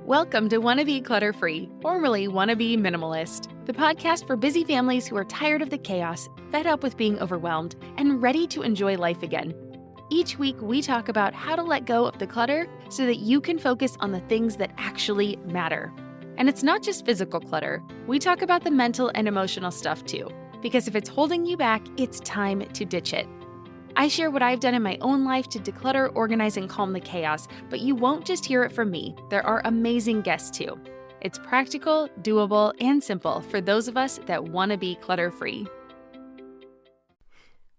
Welcome to Wannabe Clutter-Free, formerly Wannabe Minimalist, the podcast for busy families who are tired of the chaos, fed up with being overwhelmed, and ready to enjoy life again. Each week, we talk about how to let go of the clutter so that you can focus on the things that actually matter. And it's not just physical clutter. We talk about the mental and emotional stuff too, because if it's holding you back, it's time to ditch it. I share what I've done in my own life to declutter, organize, and calm the chaos, but you won't just hear it from me. There are amazing guests too. It's practical, doable, and simple for those of us that want to be clutter-free.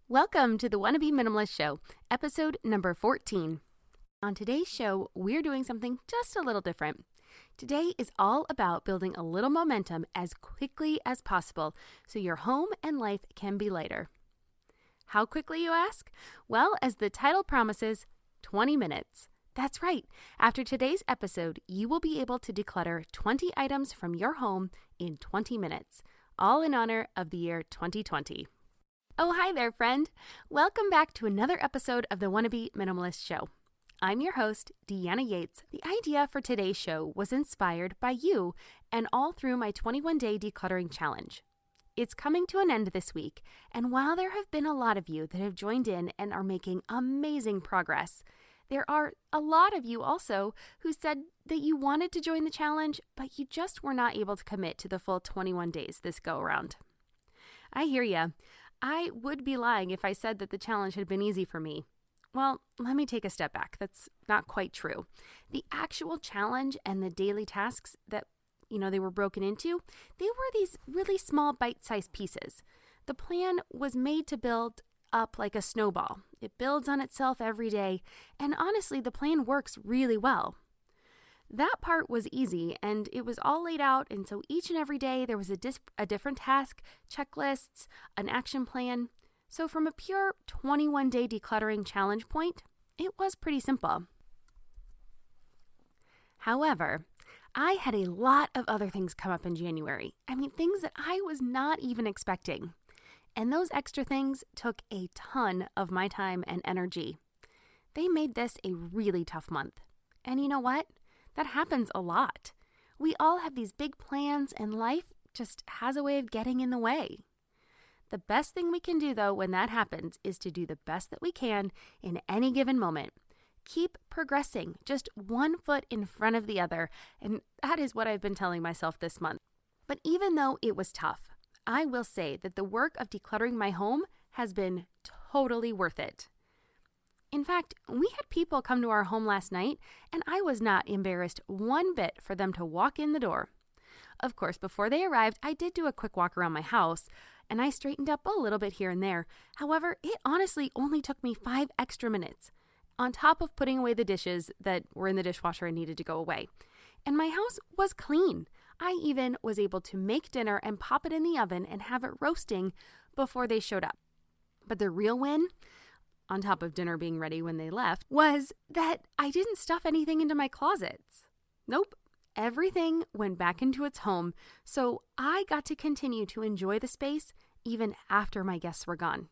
Welcome to the Wannabe Minimalist Show, episode number 14. On today's show, we're doing something just a little different. Today is all about building a little momentum as quickly as possible so your home and life can be lighter. How quickly, you ask? Well, as the title promises, 20 minutes. That's right. After today's episode, you will be able to declutter 20 items from your home in 20 minutes, all in honor of the year 2020. Oh, hi there, friend. Welcome back to another episode of the Wannabe Minimalist Show. I'm your host, Deanna Yates. The idea for today's show was inspired by you and all through my 21-day decluttering challenge. It's coming to an end this week, and while there have been a lot of you that have joined in and are making amazing progress, there are a lot of you also who said that you wanted to join the challenge, but you just were not able to commit to the full 21 days this go around. I hear ya. I would be lying if I said that the challenge had been easy for me. Well, let me take a step back. That's not quite true. The actual challenge and the daily tasks that they were broken into, they were these really small bite-sized pieces. The plan was made to build up like a snowball. It builds on itself every day, and honestly, the plan works really well. That part was easy, and it was all laid out, and so each and every day there was a different task, checklists, an action plan. So from a pure 21-day decluttering challenge point, it was pretty simple. However, I had a lot of other things come up in January. Things that I was not even expecting. And those extra things took a ton of my time and energy. They made this a really tough month. And you know what? That happens a lot. We all have these big plans, and life just has a way of getting in the way. The best thing we can do, though, when that happens is to do the best that we can in any given moment. Keep progressing, just one foot in front of the other, and that is what I've been telling myself this month. But even though it was tough, I will say that the work of decluttering my home has been totally worth it. In fact, we had people come to our home last night, and I was not embarrassed one bit for them to walk in the door. Of course, before they arrived, I did do a quick walk around my house, and I straightened up a little bit here and there. However, it honestly only took me 5 extra minutes, on top of putting away the dishes that were in the dishwasher and needed to go away. And my house was clean. I even was able to make dinner and pop it in the oven and have it roasting before they showed up. But the real win, on top of dinner being ready when they left, was that I didn't stuff anything into my closets. Nope. Everything went back into its home, so I got to continue to enjoy the space even after my guests were gone.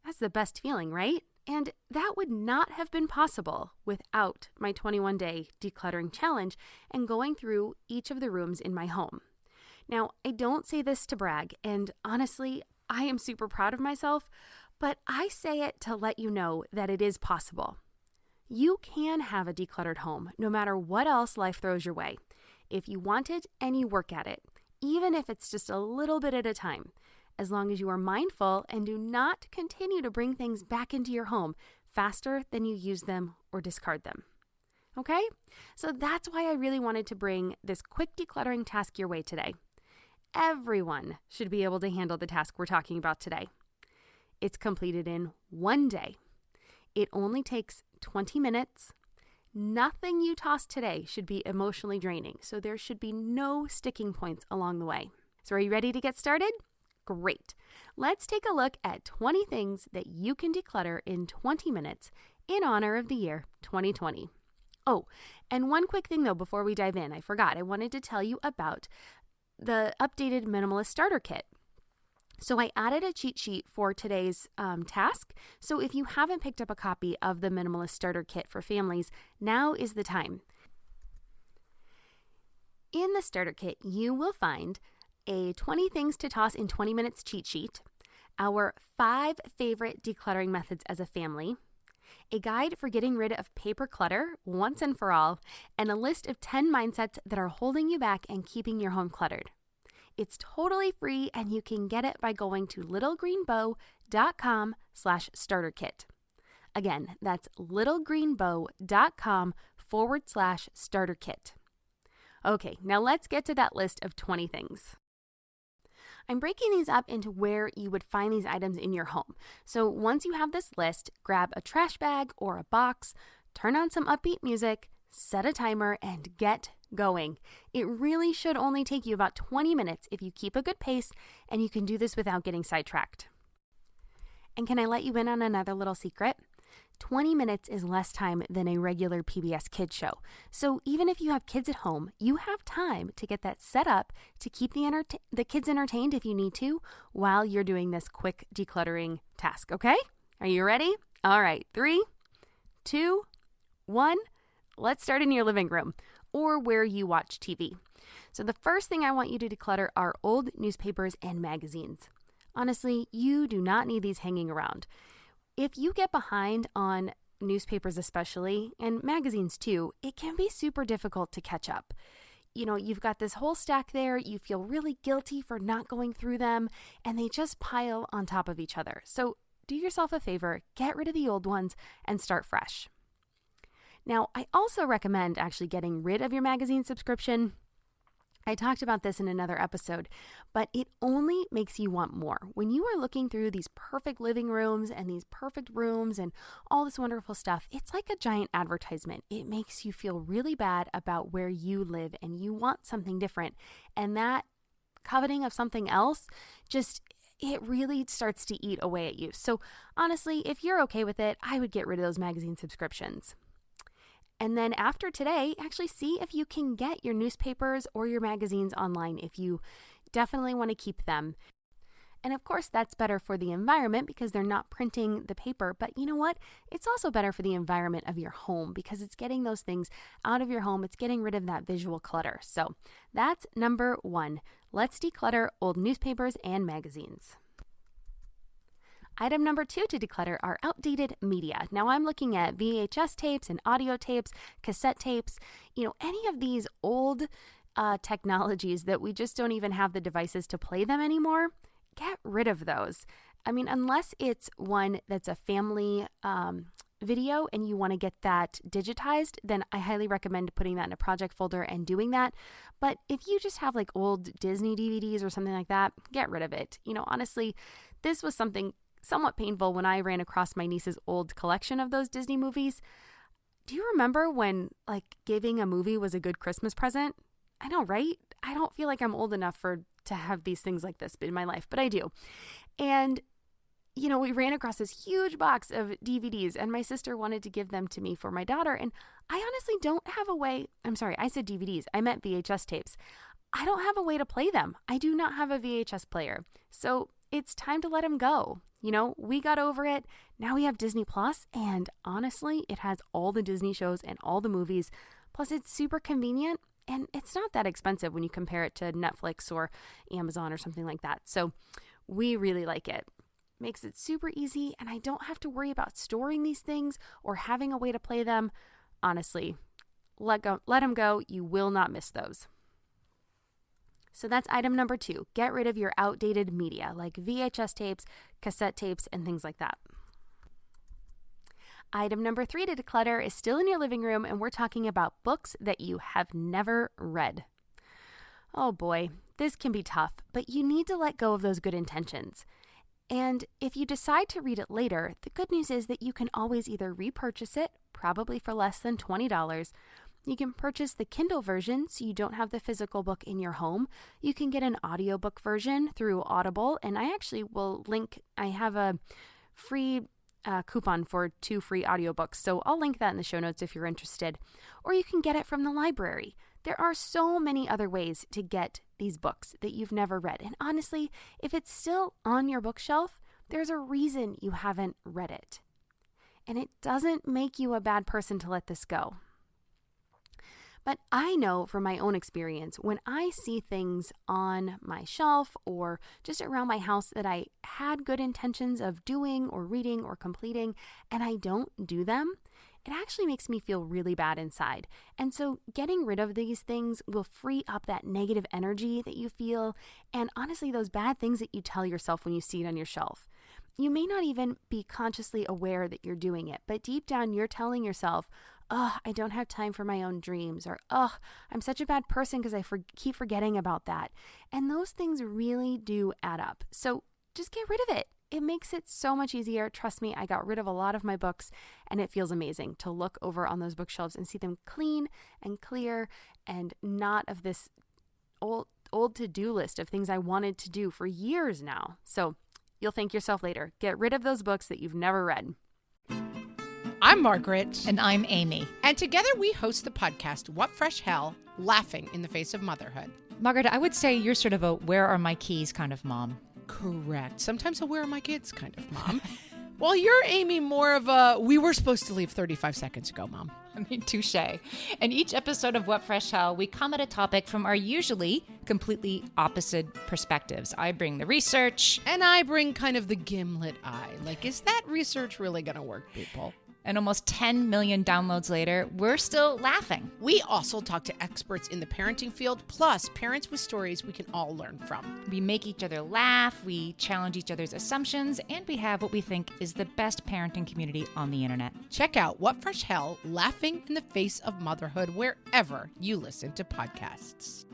That's the best feeling, right? And that would not have been possible without my 21-day decluttering challenge and going through each of the rooms in my home. Now, I don't say this to brag, and honestly, I am super proud of myself, but I say it to let you know that it is possible. You can have a decluttered home no matter what else life throws your way, if you want it and you work at it, even if it's just a little bit at a time. As long as you are mindful and do not continue to bring things back into your home faster than you use them or discard them. Okay? So that's why I really wanted to bring this quick decluttering task your way today. Everyone should be able to handle the task we're talking about today. It's completed in one day. It only takes 20 minutes. Nothing you toss today should be emotionally draining, so there should be no sticking points along the way. So are you ready to get started? Great. Let's take a look at 20 things that you can declutter in 20 minutes in honor of the year 2020. Oh, and one quick thing though before we dive in, I forgot. I wanted to tell you about the updated Minimalist Starter Kit. So I added a cheat sheet for today's task. So if you haven't picked up a copy of the Minimalist Starter Kit for families, now is the time. In the starter kit, you will find a 20 things to toss in 20 minutes cheat sheet, our 5 favorite decluttering methods as a family, a guide for getting rid of paper clutter once and for all, and a list of 10 mindsets that are holding you back and keeping your home cluttered. It's totally free, and you can get it by going to littlegreenbow.com/starter kit. Again, that's littlegreenbow.com/starter kit. Okay, now let's get to that list of 20 things. I'm breaking these up into where you would find these items in your home. So once you have this list, grab a trash bag or a box, turn on some upbeat music, set a timer, and get going. It really should only take you about 20 minutes if you keep a good pace, and you can do this without getting sidetracked. And can I let you in on another little secret? 20 minutes is less time than a regular PBS Kids show. So even if you have kids at home, you have time to get that set up to keep the kids entertained if you need to while you're doing this quick decluttering task, okay? Are you ready? All right, 3, 2, 1. Let's start in your living room or where you watch TV. So the first thing I want you to declutter are old newspapers and magazines. Honestly, you do not need these hanging around. If you get behind on newspapers especially, and magazines too, it can be super difficult to catch up. You know, you've got this whole stack there, you feel really guilty for not going through them, and they just pile on top of each other. So do yourself a favor, get rid of the old ones and start fresh. Now, I also recommend actually getting rid of your magazine subscription. I talked about this in another episode, but it only makes you want more. When you are looking through these perfect living rooms and these perfect rooms and all this wonderful stuff, it's like a giant advertisement. It makes you feel really bad about where you live and you want something different. And that coveting of something else it really starts to eat away at you. So honestly, if you're okay with it, I would get rid of those magazine subscriptions. And then after today, actually see if you can get your newspapers or your magazines online if you definitely want to keep them. And of course, that's better for the environment because they're not printing the paper. But you know what? It's also better for the environment of your home because it's getting those things out of your home. It's getting rid of that visual clutter. So that's number 1. Let's declutter old newspapers and magazines. Item number 2 to declutter are outdated media. Now I'm looking at VHS tapes and audio tapes, cassette tapes, any of these old technologies that we just don't even have the devices to play them anymore. Get rid of those. I mean, unless it's one that's a family video and you want to get that digitized, then I highly recommend putting that in a project folder and doing that. But if you just have like old Disney DVDs or something like that, get rid of it. Honestly, this was something somewhat painful when I ran across my niece's old collection of those Disney movies. Do you remember when giving a movie was a good Christmas present? I know, right? I don't feel like I'm old enough to have these things like this in my life, but I do. And we ran across this huge box of DVDs and my sister wanted to give them to me for my daughter. And I honestly don't have a way. I'm sorry, I said DVDs. I meant VHS tapes. I don't have a way to play them. I do not have a VHS player. So it's time to let them go. We got over it. Now we have Disney Plus, and honestly, it has all the Disney shows and all the movies. Plus, it's super convenient, and it's not that expensive when you compare it to Netflix or Amazon or something like that. So we really like it. Makes it super easy, and I don't have to worry about storing these things or having a way to play them. Honestly, let them go. You will not miss those. So that's item number 2. Get rid of your outdated media like VHS tapes, cassette tapes, and things like that. Item number 3 to declutter is still in your living room, and we're talking about books that you have never read. Oh boy, this can be tough, but you need to let go of those good intentions. And if you decide to read it later, the good news is that you can always either repurchase it, probably for less than $20. You can purchase the Kindle version so you don't have the physical book in your home. You can get an audiobook version through Audible, and I actually will I have a free coupon for 2 free audiobooks, so I'll link that in the show notes if you're interested. Or you can get it from the library. There are so many other ways to get these books that you've never read. And honestly, if it's still on your bookshelf, there's a reason you haven't read it. And it doesn't make you a bad person to let this go. But I know from my own experience, when I see things on my shelf or just around my house that I had good intentions of doing or reading or completing, and I don't do them, it actually makes me feel really bad inside. And so getting rid of these things will free up that negative energy that you feel, and honestly, those bad things that you tell yourself when you see it on your shelf. You may not even be consciously aware that you're doing it, but deep down you're telling yourself, oh, I don't have time for my own dreams, or oh, I'm such a bad person because I keep forgetting about that. And those things really do add up. So just get rid of it. It makes it so much easier. Trust me, I got rid of a lot of my books, and it feels amazing to look over on those bookshelves and see them clean and clear and not of this old to-do list of things I wanted to do for years now. So you'll thank yourself later. Get rid of those books that you've never read. I'm Margaret. And I'm Amy. And together we host the podcast, What Fresh Hell? Laughing in the Face of Motherhood. Margaret, I would say you're sort of a where are my keys kind of mom. Correct. Sometimes a where are my kids kind of mom. Well, you're, Amy, more of a we were supposed to leave 35 seconds ago, mom. I mean, touche. In each episode of What Fresh Hell, we come at a topic from our usually completely opposite perspectives. I bring the research. And I bring kind of the gimlet eye. Like, is that research really going to work, people? And almost 10 million downloads later, we're still laughing. We also talk to experts in the parenting field, plus parents with stories we can all learn from. We make each other laugh, we challenge each other's assumptions, and we have what we think is the best parenting community on the internet. Check out What Fresh Hell? Laughing in the Face of Motherhood wherever you listen to podcasts.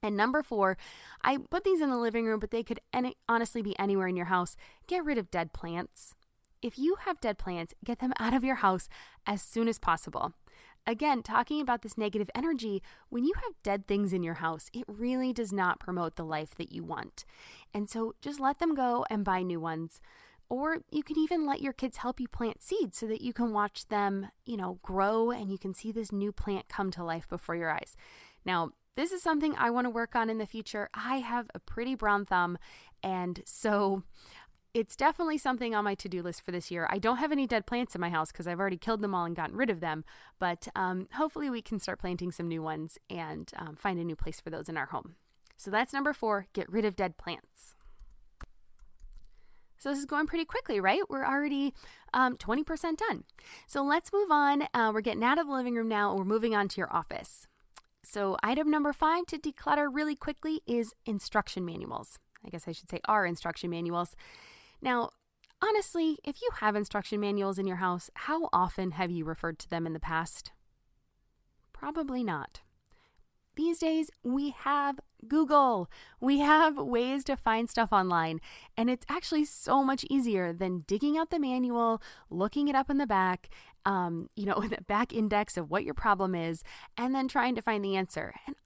And number 4, I put these in the living room, but they could honestly be anywhere in your house. Get rid of dead plants. If you have dead plants, get them out of your house as soon as possible. Again, talking about this negative energy, when you have dead things in your house, it really does not promote the life that you want. And so just let them go and buy new ones. Or you can even let your kids help you plant seeds so that you can watch them, grow, and you can see this new plant come to life before your eyes. Now, this is something I want to work on in the future. I have a pretty brown thumb, and so it's definitely something on my to-do list for this year. I don't have any dead plants in my house because I've already killed them all and gotten rid of them, but hopefully we can start planting some new ones and find a new place for those in our home. So that's number 4, get rid of dead plants. So this is going pretty quickly, right? We're already 20% done. So let's move on. We're getting out of the living room now, and we're moving on to your office. So item number 5 to declutter really quickly is instruction manuals. I guess I should say our instruction manuals. Now, honestly, if you have instruction manuals in your house, how often have you referred to them in the past? Probably not. These days, we have Google. We have ways to find stuff online, and it's actually so much easier than digging out the manual, looking it up in the back, the back index of what your problem is, and then trying to find the answer. And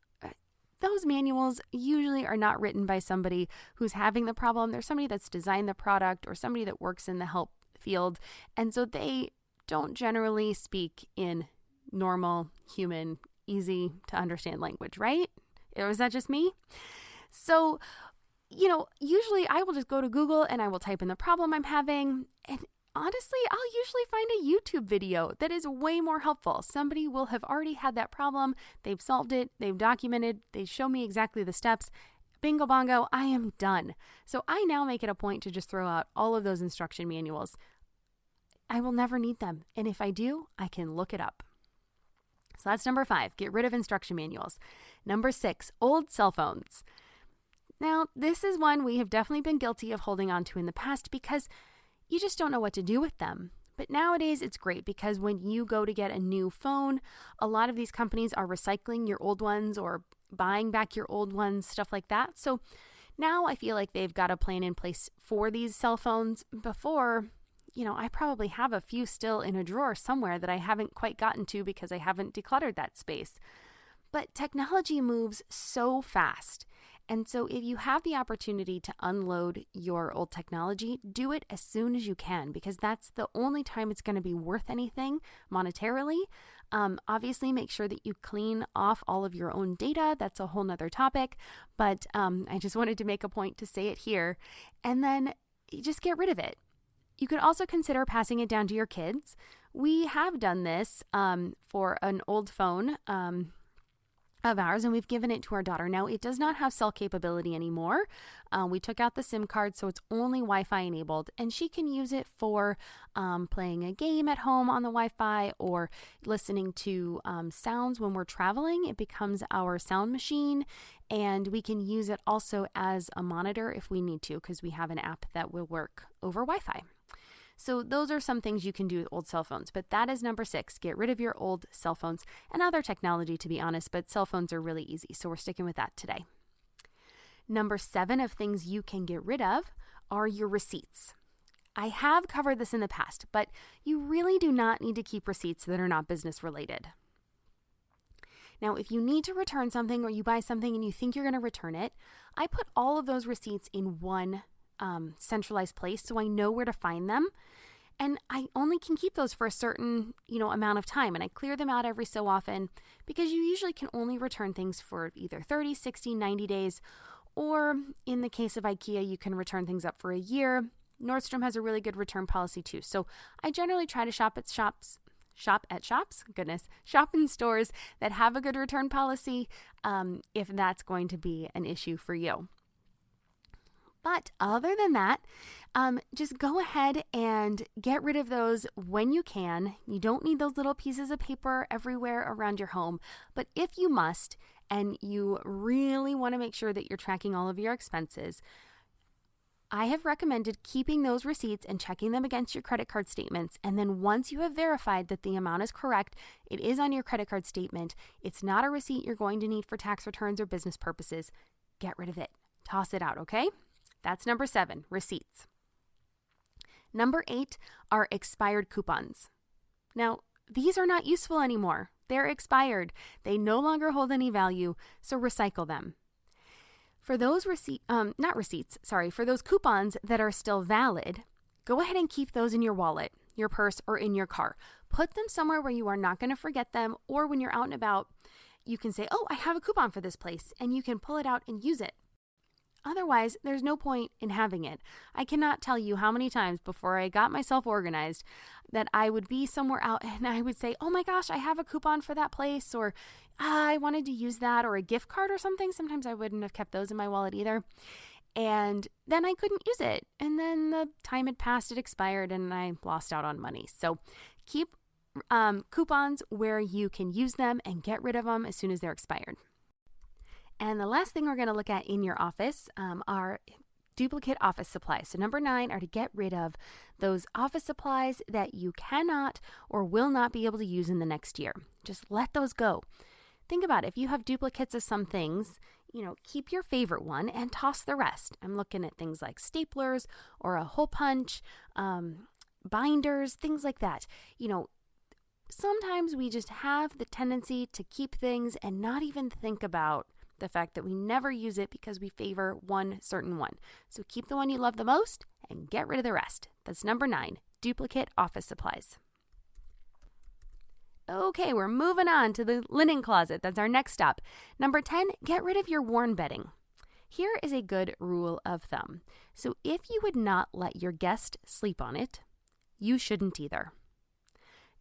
those manuals usually are not written by somebody who's having the problem. They're somebody that's designed the product or somebody that works in the help field, and so they don't generally speak in normal human easy to understand language, right? Or is that just me? So, usually I will just go to Google and I will type in the problem I'm having. And honestly, I'll usually find a YouTube video that is way more helpful. Somebody will have already had that problem. They've solved it. They've documented. They show me exactly the steps. Bingo bongo, I am done. So I now make it a point to just throw out all of those instruction manuals. I will never need them. And if I do, I can look it up. So that's number 5, get rid of instruction manuals. Number 6, old cell phones. Now, this is one we have definitely been guilty of holding on to in the past because you just don't know what to do with them. But nowadays, it's great because when you go to get a new phone, a lot of these companies are recycling your old ones or buying back your old ones, stuff like that. So now I feel like they've got a plan in place for these cell phones. Before, I probably have a few still in a drawer somewhere that I haven't quite gotten to because I haven't decluttered that space. But technology moves so fast. And so if you have the opportunity to unload your old technology, do it as soon as you can because that's the only time it's going to be worth anything monetarily. Obviously, make sure that you clean off all of your own data. That's a whole nother topic. But I just wanted to make a point to say it here. And then you just get rid of it. You could also consider passing it down to your kids, We have done this for an old phone of ours, and we've given it to our daughter. Now, it does not have cell capability anymore. We took out the SIM card, so it's only Wi-Fi enabled, and she can use it for playing a game at home on the Wi-Fi or listening to sounds when we're traveling. It becomes our sound machine, and we can use it also as a monitor if we need to, because we have an app that will work over Wi-Fi. So those are some things you can do with old cell phones, but that is number 6. Get rid of your old cell phones and other technology, to be honest, but cell phones are really easy, so we're sticking with that today. Number 7 of things you can get rid of are your receipts. I have covered this in the past, but you really do not need to keep receipts that are not business related. Now, if you need to return something or you buy something and you think you're going to return it, I put all of those receipts in one centralized place so I know where to find them. And I only can keep those for a certain, amount of time. And I clear them out every so often because you usually can only return things for either 30, 60, 90 days. Or in the case of IKEA, you can return things up for a year. Nordstrom has a really good return policy too. So I generally try to shop in stores that have a good return policy if that's going to be an issue for you. But other than that, just go ahead and get rid of those when you can. You don't need those little pieces of paper everywhere around your home. But if you must, and you really want to make sure that you're tracking all of your expenses, I have recommended keeping those receipts and checking them against your credit card statements. And then once you have verified that the amount is correct, it is on your credit card statement, it's not a receipt you're going to need for tax returns or business purposes, get rid of it. Toss it out, okay? That's number 7, receipts. Number 8 are expired coupons. Now, these are not useful anymore. They're expired. They no longer hold any value, so recycle them. For those for those coupons that are still valid, go ahead and keep those in your wallet, your purse, or in your car. Put them somewhere where you are not going to forget them, or when you're out and about, you can say, oh, I have a coupon for this place, and you can pull it out and use it. Otherwise, there's no point in having it. I cannot tell you how many times before I got myself organized that I would be somewhere out and I would say, oh my gosh, I have a coupon for that place, or I wanted to use that, or a gift card or something. Sometimes I wouldn't have kept those in my wallet either. And then I couldn't use it. And then the time had passed, it expired, and I lost out on money. So keep coupons where you can use them and get rid of them as soon as they're expired. And the last thing we're going to look at in your office are duplicate office supplies. So number 9 are to get rid of those office supplies that you cannot or will not be able to use in the next year. Just let those go. Think about it. If you have duplicates of some things, keep your favorite one and toss the rest. I'm looking at things like staplers or a hole punch, binders, things like that. Sometimes we just have the tendency to keep things and not even think about the fact that we never use it because we favor one certain one. So keep the one you love the most and get rid of the rest. That's number 9, duplicate office supplies. Okay, we're moving on to the linen closet. That's our next stop. Number 10, get rid of your worn bedding. Here is a good rule of thumb. So if you would not let your guest sleep on it, you shouldn't either.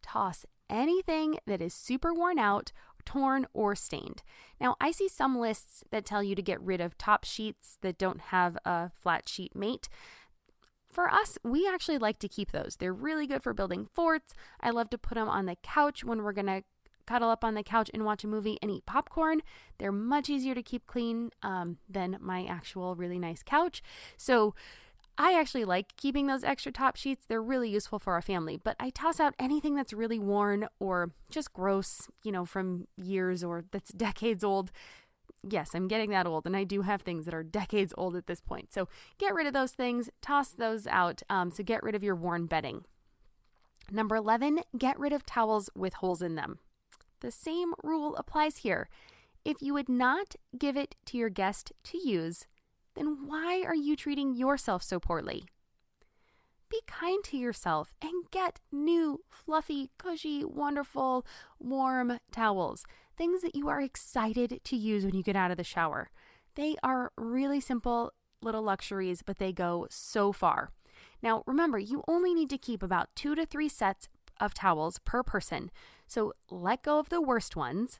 Toss anything that is super worn out, torn, or stained. Now, I see some lists that tell you to get rid of top sheets that don't have a flat sheet mate. For us, we actually like to keep those. They're really good for building forts. I love to put them on the couch when we're going to cuddle up on the couch and watch a movie and eat popcorn. They're much easier to keep clean than my actual really nice couch. So I actually like keeping those extra top sheets. They're really useful for our family, but I toss out anything that's really worn or just gross, from years or that's decades old. Yes, I'm getting that old, and I do have things that are decades old at this point. So get rid of those things, toss those out. So get rid of your worn bedding. Number 11, get rid of towels with holes in them. The same rule applies here. If you would not give it to your guest to use, then why are you treating yourself so poorly? Be kind to yourself and get new, fluffy, cushy, wonderful, warm towels. Things that you are excited to use when you get out of the shower. They are really simple little luxuries, but they go so far. Now, remember, you only need to keep about 2 to 3 sets of towels per person. So let go of the worst ones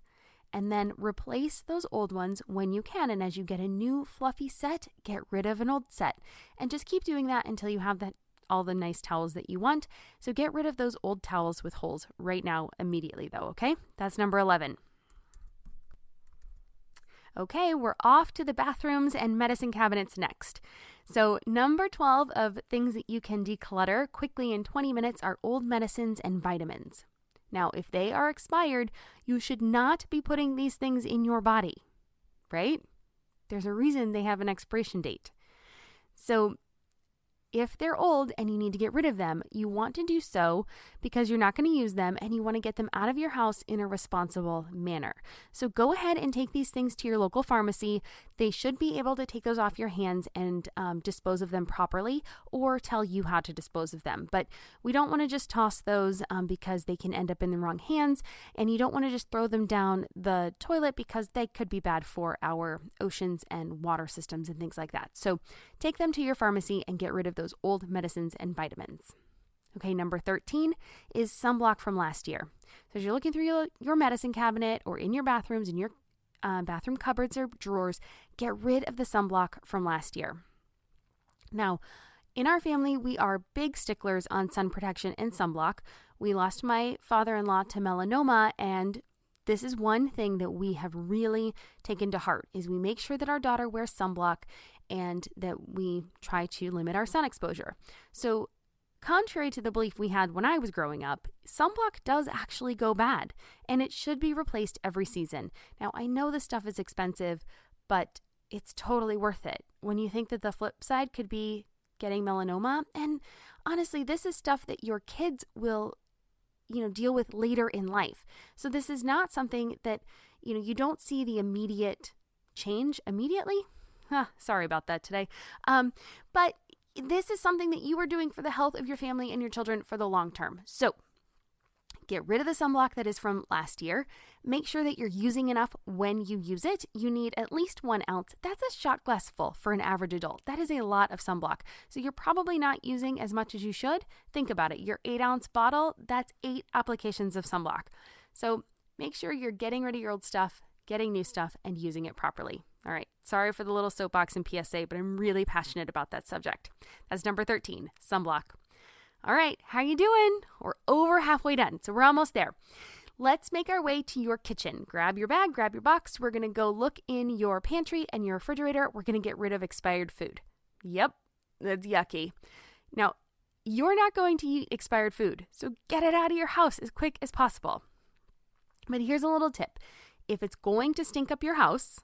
and then replace those old ones when you can. And as you get a new fluffy set, get rid of an old set. And just keep doing that until you have all the nice towels that you want. So get rid of those old towels with holes right now, immediately though, okay? That's number 11. Okay, we're off to the bathrooms and medicine cabinets next. So number 12 of things that you can declutter quickly in 20 minutes are old medicines and vitamins. Now, if they are expired, you should not be putting these things in your body, right? There's a reason they have an expiration date. So if they're old and you need to get rid of them, you want to do so because you're not going to use them and you want to get them out of your house in a responsible manner. So go ahead and take these things to your local pharmacy. They should be able to take those off your hands and dispose of them properly or tell you how to dispose of them. But we don't want to just toss those because they can end up in the wrong hands, and you don't want to just throw them down the toilet because they could be bad for our oceans and water systems and things like that. So take them to your pharmacy and get rid of those old medicines and vitamins. Okay, number 13 is sunblock from last year. So as you're looking through your medicine cabinet or in your bathrooms, in your bathroom cupboards or drawers, get rid of the sunblock from last year. Now, in our family, we are big sticklers on sun protection and sunblock. We lost my father-in-law to melanoma, and this is one thing that we have really taken to heart, is we make sure that our daughter wears sunblock and that we try to limit our sun exposure. So contrary to the belief we had when I was growing up, sunblock does actually go bad, and it should be replaced every season. Now, I know this stuff is expensive, but it's totally worth it when you think that the flip side could be getting melanoma. And honestly, this is stuff that your kids will deal with later in life. So this is not something that, you don't see the immediate change immediately. Sorry about that today. But this is something that you are doing for the health of your family and your children for the long term. So get rid of the sunblock that is from last year. Make sure that you're using enough when you use it. You need at least 1 ounce. That's a shot glass full for an average adult. That is a lot of sunblock. So you're probably not using as much as you should. Think about it. Your 8-ounce bottle, that's 8 applications of sunblock. So make sure you're getting rid of your old stuff, getting new stuff, and using it properly. All right. Sorry for the little soapbox and PSA, but I'm really passionate about that subject. That's number 13, sunblock. All right, how you doing? We're over halfway done, so we're almost there. Let's make our way to your kitchen. Grab your bag, grab your box. We're going to go look in your pantry and your refrigerator. We're going to get rid of expired food. Yep, that's yucky. Now, you're not going to eat expired food, so get it out of your house as quick as possible. But here's a little tip. If it's going to stink up your house,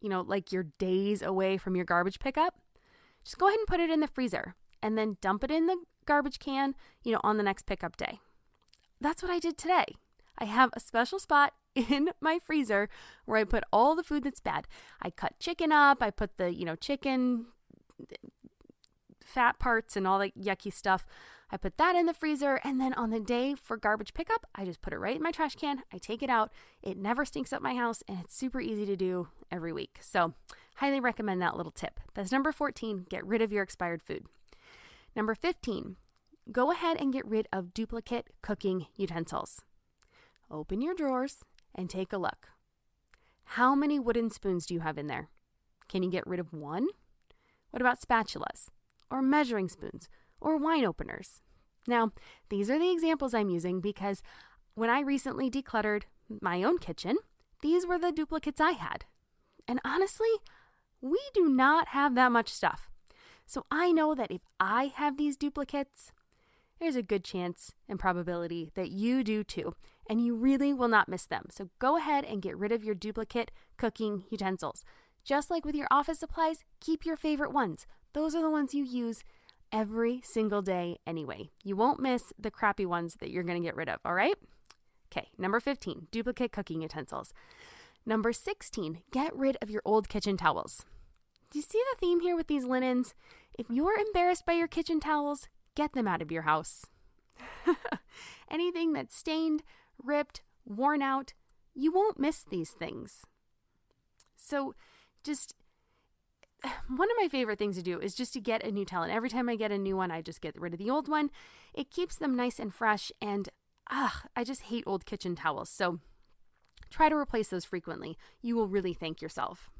like you're days away from your garbage pickup, just go ahead and put it in the freezer and then dump it in the garbage can, on the next pickup day. That's what I did today. I have a special spot in my freezer where I put all the food that's bad. I cut chicken up. I put the, chicken fat parts and all that yucky stuff. I put that in the freezer, and then on the day for garbage pickup, I just put it right in my trash can. I take it out. It never stinks up my house, and it's super easy to do every week. So highly recommend that little tip. That's number 14, get rid of your expired food. Number 15, go ahead and get rid of duplicate cooking utensils. Open your drawers and take a look. How many wooden spoons do you have in there? Can you get rid of one? What about spatulas or measuring spoons or wine openers? Now, these are the examples I'm using because when I recently decluttered my own kitchen, these were the duplicates I had. And honestly, we do not have that much stuff. So I know that if I have these duplicates, there's a good chance and probability that you do too, and you really will not miss them. So go ahead and get rid of your duplicate cooking utensils. Just like with your office supplies, keep your favorite ones. Those are the ones you use every single day anyway. You won't miss the crappy ones that you're going to get rid of, all right? Okay, number 15, duplicate cooking utensils. Number 16, get rid of your old kitchen towels. Do you see the theme here with these linens? If you're embarrassed by your kitchen towels, get them out of your house. Anything that's stained, ripped, worn out, you won't miss these things. So just one of my favorite things to do is just to get a new towel. And every time I get a new one, I just get rid of the old one. It keeps them nice and fresh. And I just hate old kitchen towels. So try to replace those frequently. You will really thank yourself.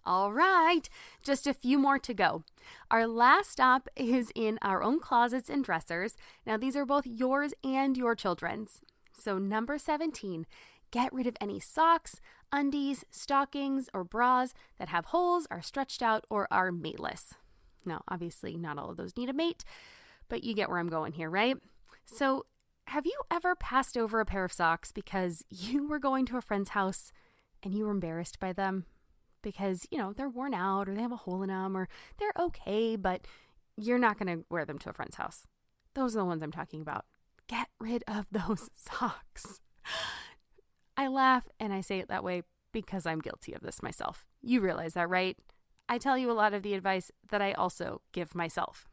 All right, just a few more to go. Our last stop is in our own closets and dressers. Now, these are both yours and your children's. So number 17, get rid of any socks, undies, stockings, or bras that have holes, are stretched out, or are mateless. Now, obviously, not all of those need a mate, but you get where I'm going here, right? So have you ever passed over a pair of socks because you were going to a friend's house and you were embarrassed by them? Because, they're worn out or they have a hole in them or they're okay, but you're not going to wear them to a friend's house. Those are the ones I'm talking about. Get rid of those socks. I laugh and I say it that way because I'm guilty of this myself. You realize that, right? I tell you a lot of the advice that I also give myself.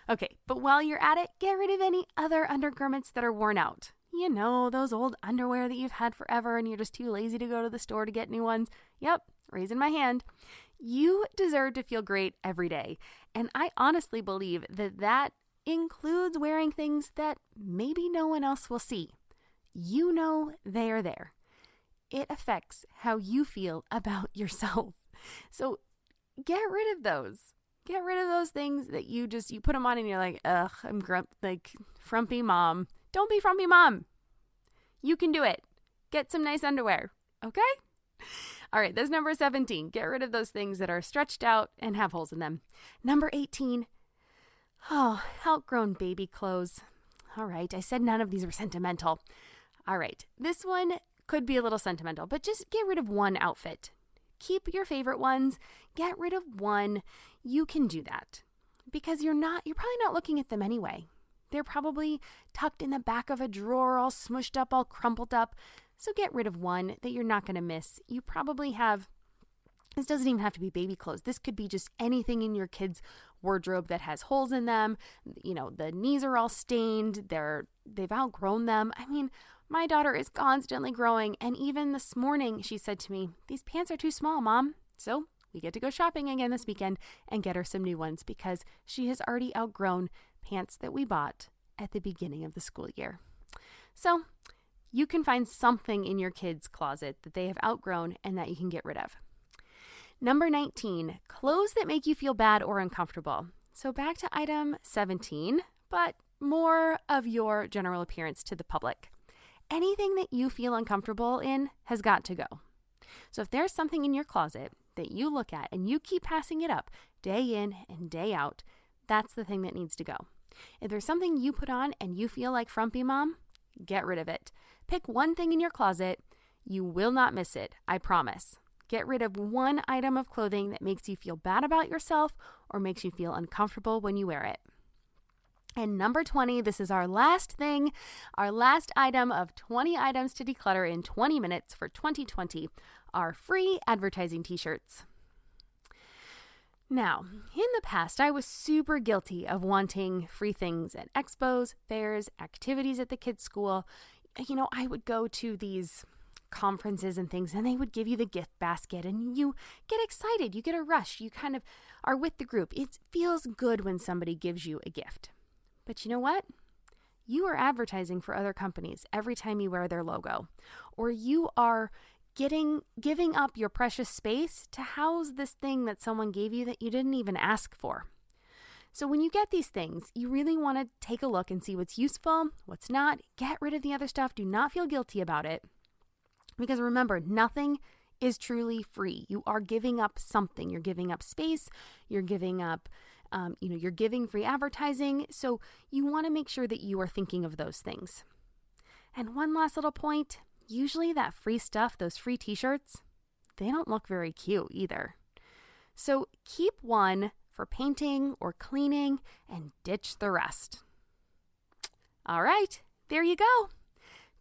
Okay, but while you're at it, get rid of any other undergarments that are worn out. Those old underwear that you've had forever and you're just too lazy to go to the store to get new ones. Yep, raising my hand. You deserve to feel great every day. And I honestly believe that includes wearing things that maybe no one else will see. They are there. It affects how you feel about yourself. So get rid of those. Get rid of those things that you put them on and you're like, ugh, I'm frumpy mom. Don't be frumpy mom. You can do it. Get some nice underwear. Okay? All right, that's number 17. Get rid of those things that are stretched out and have holes in them. Number 18. Outgrown baby clothes. All right, I said none of these were sentimental. All right, this one could be a little sentimental, but just get rid of one outfit. Keep your favorite ones. Get rid of one. You can do that because you're probably not looking at them anyway. They're probably tucked in the back of a drawer, all smushed up, all crumpled up. So get rid of one that you're not going to miss. You probably have, this doesn't even have to be baby clothes. This could be just anything in your kid's wardrobe that has holes in them. The knees are all stained. They've outgrown them. I mean, my daughter is constantly growing. And even this morning, she said to me, these pants are too small, Mom. So we get to go shopping again this weekend and get her some new ones because she has already outgrown pants that we bought at the beginning of the school year. So you can find something in your kids' closet that they have outgrown and that you can get rid of. Number 19, clothes that make you feel bad or uncomfortable. So back to item 17, but more of your general appearance to the public. Anything that you feel uncomfortable in has got to go. So if there's something in your closet that you look at and you keep passing it up day in and day out, that's the thing that needs to go. If there's something you put on and you feel like frumpy mom, get rid of it. Pick one thing in your closet. You will not miss it, I promise. Get rid of one item of clothing that makes you feel bad about yourself or makes you feel uncomfortable when you wear it. And number 20, this is our last thing, our last item of 20 items to declutter in 20 minutes for 2020, are free advertising t-shirts. Now, in the past, I was super guilty of wanting free things at expos, fairs, activities at the kids' school. I would go to these conferences and things, and they would give you the gift basket, and you get excited. You get a rush. You kind of are with the group. It feels good when somebody gives you a gift. But you know what? You are advertising for other companies every time you wear their logo, or you are giving up your precious space to house this thing that someone gave you that you didn't even ask for. So when you get these things, you really want to take a look and see what's useful, what's not. Get rid of the other stuff. Do not feel guilty about it. Because remember, nothing is truly free. You are giving up something. You're giving up space. You're giving up, you're giving free advertising. So you want to make sure that you are thinking of those things. And one last little point. Usually that free stuff, those free t-shirts, they don't look very cute either. So keep one for painting or cleaning and ditch the rest. All right, there you go.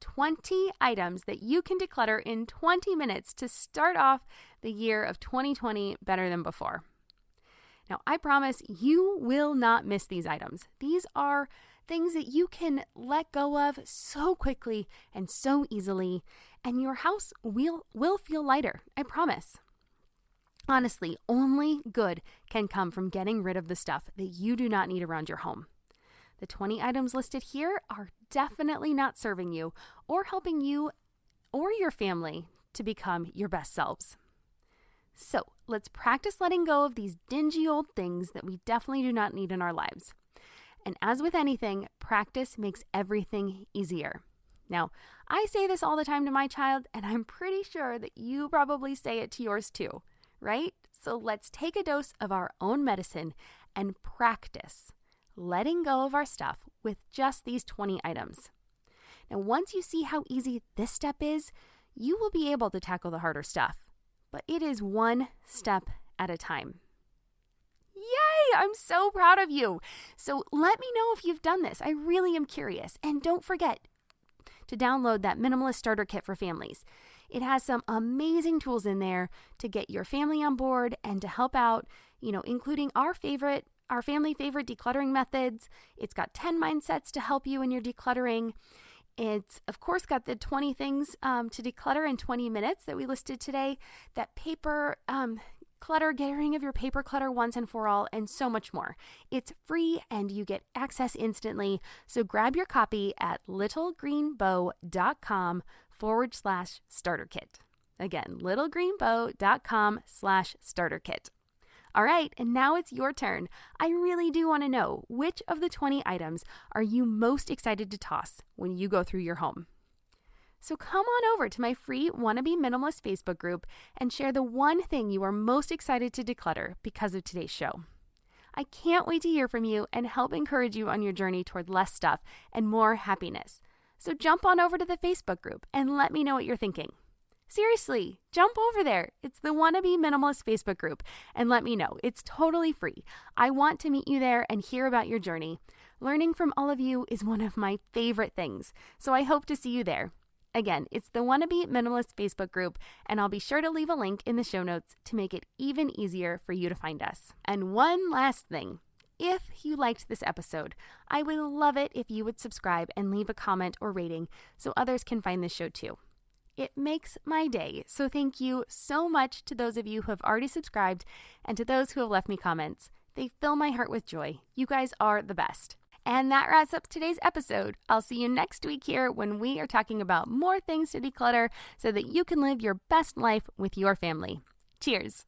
20 items that you can declutter in 20 minutes to start off the year of 2020 better than before. Now, I promise you will not miss these items. These are things that you can let go of so quickly and so easily, and your house will feel lighter, I promise. Honestly, only good can come from getting rid of the stuff that you do not need around your home. The 20 items listed here are definitely not serving you or helping you or your family to become your best selves. So let's practice letting go of these dingy old things that we definitely do not need in our lives. And as with anything, practice makes everything easier. Now, I say this all the time to my child, and I'm pretty sure that you probably say it to yours too, right? So let's take a dose of our own medicine and practice letting go of our stuff with just these 20 items. Now, once you see how easy this step is, you will be able to tackle the harder stuff. But it is one step at a time. Yay! I'm so proud of you. So let me know if you've done this. I really am curious. And don't forget to download that Minimalist Starter Kit for families. It has some amazing tools in there to get your family on board and to help out, including our family favorite decluttering methods. It's got 10 mindsets to help you in your decluttering. It's, of course, got the 20 things to declutter in 20 minutes that we listed today, that paper clutter, getting rid of your paper clutter once and for all, and so much more. It's free and you get access instantly. So grab your copy at littlegreenbow.com/starter kit. Again, littlegreenbow.com/starter kit. All right, and now it's your turn. I really do want to know, which of the 20 items are you most excited to toss when you go through your home? So come on over to my free Wannabe Minimalist Facebook group and share the one thing you are most excited to declutter because of today's show. I can't wait to hear from you and help encourage you on your journey toward less stuff and more happiness. So jump on over to the Facebook group and let me know what you're thinking. Seriously, jump over there. It's the Wannabe Minimalist Facebook group and let me know. It's totally free. I want to meet you there and hear about your journey. Learning from all of you is one of my favorite things, so I hope to see you there. Again, it's the Wannabe Minimalist Facebook group, and I'll be sure to leave a link in the show notes to make it even easier for you to find us. And one last thing. If you liked this episode, I would love it if you would subscribe and leave a comment or rating so others can find this show too. It makes my day, so thank you so much to those of you who have already subscribed and to those who have left me comments. They fill my heart with joy. You guys are the best. And that wraps up today's episode. I'll see you next week here when we are talking about more things to declutter so that you can live your best life with your family. Cheers.